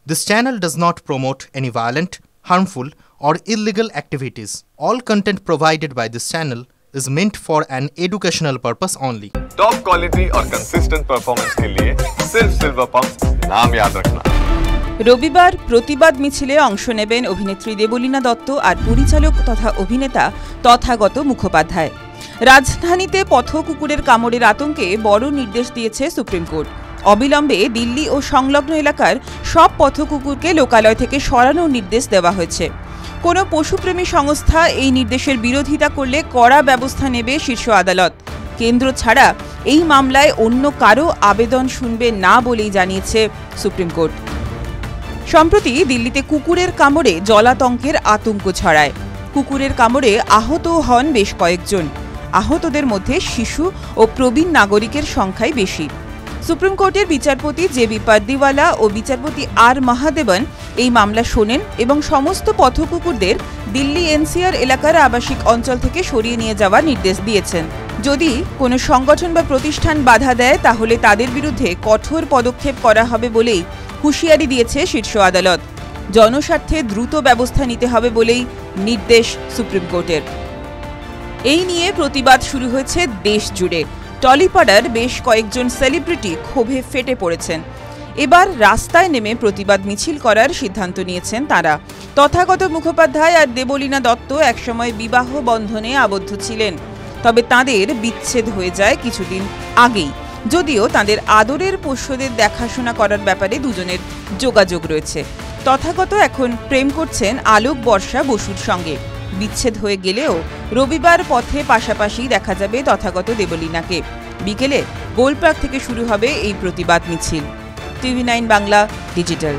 This channel does not promote any violent, harmful, or illegal activities. All content provided by this channel is meant for an educational purpose only. Top quality और consistent performance के लिए सिर्फ silver pump नाम याद रखना। রবিবার প্রতিবাদ মিছিলে অংশ নেবেন অভিনেত্রী দেবলীনা দত্ত আর পরিচালক তথা অভিনেতা তথাগত মুখোপাধ্যায়। রাজধানীতে পথ কুকুরের কামড়ের আতঙ্কে বড় নির্দেশ দিয়েছে সুপ্রিম কোর্ট। অবিলম্বে দিল্লি ও সংলগ্ন এলাকার সব পথ কুকুরকে লোকালয় থেকে সরানোর নির্দেশ দেওয়া হয়েছে। কোনো পশুপ্রেমী সংস্থা এই নির্দেশের বিরোধিতা করলে কড়া ব্যবস্থা নেবে শীর্ষ আদালত। কেন্দ্র ছাড়া এই মামলায় অন্য কারো আবেদন শুনবে না বলেই জানিয়েছে সুপ্রিম কোর্ট। সম্প্রতি দিল্লিতে কুকুরের কামড়ে জলাতঙ্কের আতঙ্ক ছড়ায়। কুকুরের কামড়ে আহত হন বেশ কয়েকজন। আহতদের মধ্যে শিশু ও প্রবীণ নাগরিকের সংখ্যাই বেশি। সুপ্রিম কোর্টের বিচারপতি জে.বি. পারদিওয়ালা ও বিচারপতি আর মহাদেবন এই মামলা শোনেন এবং সমস্ত পথ কুকুরদের দিল্লি এনসিআর এলাকার আবাসিক অঞ্চল থেকে সরিয়ে নিয়ে যাওয়ার নির্দেশ দিয়েছেন। যদি কোনো সংগঠন বা প্রতিষ্ঠান বাধা দেয় তাহলে তাদের বিরুদ্ধে কঠোর পদক্ষেপ করা হবে বলেই হুঁশিয়ারি দিয়েছে শীর্ষ আদালত। জনস্বার্থে দ্রুত ব্যবস্থা নিতে হবে বলেই নির্দেশ সুপ্রিম কোর্টের। এই নিয়ে প্রতিবাদ শুরু হয়েছে দেশ জুড়ে। টলিপাড়ার বেশ কয়েকজন সেলিব্রিটি ক্ষোভে ফেটে পড়েছেন। এবার রাস্তায় নেমে প্রতিবাদ মিছিল করার সিদ্ধান্ত নিয়েছেন তারা। তথাগত মুখোপাধ্যায় আর দেবলীনা দত্ত একসময় বিবাহ বন্ধনে আবদ্ধ ছিলেন, তবে তাঁদের বিচ্ছেদ হয়ে যায় কিছুদিন আগেই। যদিও তাঁদের আদরের পোষ্যদের দেখাশোনা করার ব্যাপারে দুজনের যোগাযোগ রয়েছে। তথাগত এখন প্রেম করছেন আলোক বর্ষা বসুর সঙ্গে। বিচ্ছেদ হয়ে গেলেও রবিবার পথে পাশাপাশি দেখা যাবে তথাগত দেবলীনাকে। বিকেলে গোলপার্ক থেকে শুরু হবে এই প্রতিবাদ মিছিল। টিভি9 বাংলা ডিজিটাল।